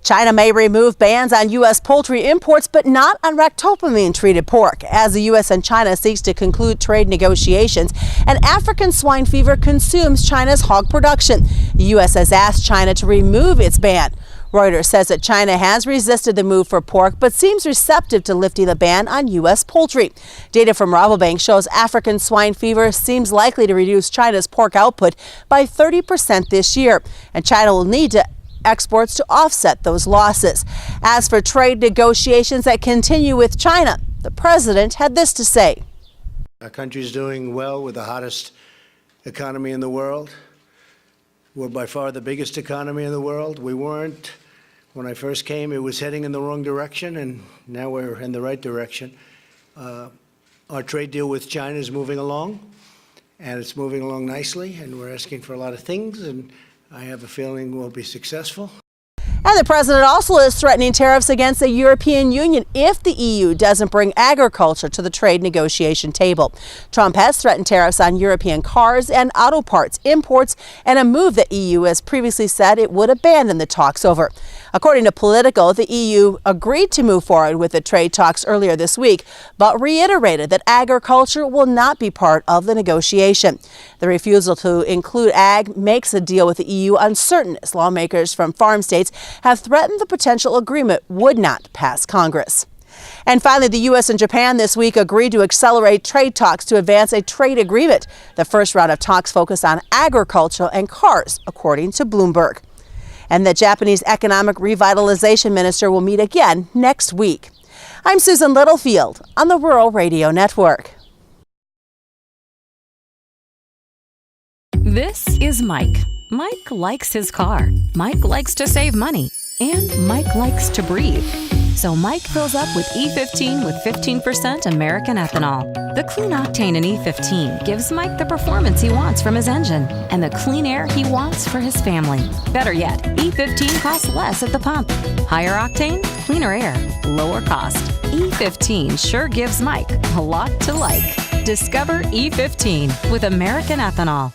China may remove bans on U.S. poultry imports, but not on ractopamine-treated pork, as the U.S. and China seeks to conclude trade negotiations, and African swine fever consumes China's hog production. The U.S. has asked China to remove its ban. Reuters says that China has resisted the move for pork, but seems receptive to lifting the ban on U.S. poultry. Data from Rabobank shows African swine fever seems likely to reduce China's pork output by 30% this year, and China will need to exports to offset those losses. As for trade negotiations that continue with China, the president had this to say. Our country is doing well with the hottest economy in the world. We're by far the biggest economy in the world. We weren't. When I first came, it was heading in the wrong direction, and now we're in the right direction. Our trade deal with China is moving along, and it's moving along nicely, and we're asking for a lot of things, and I have a feeling we'll be successful. And the president also is threatening tariffs against the European Union if the EU doesn't bring agriculture to the trade negotiation table. Trump has threatened tariffs on European cars and auto parts imports, and a move that EU has previously said it would abandon the talks over. According to Politico, the EU agreed to move forward with the trade talks earlier this week, but reiterated that agriculture will not be part of the negotiation. The refusal to include ag makes a deal with the EU uncertain, as lawmakers from farm states have threatened the potential agreement would not pass Congress. And finally, the U.S. and Japan this week agreed to accelerate trade talks to advance a trade agreement. The first round of talks focused on agriculture and cars, according to Bloomberg. And the Japanese economic revitalization minister will meet again next week. I'm Susan Littlefield on the Rural Radio Network. This is Mike. Mike likes his car. Mike likes to save money. And Mike likes to breathe. So Mike fills up with E15 with 15% American ethanol. The clean octane in E15 gives Mike the performance he wants from his engine and the clean air he wants for his family. Better yet, E15 costs less at the pump. Higher octane, cleaner air, lower cost. E15 sure gives Mike a lot to like. Discover E15 with American ethanol.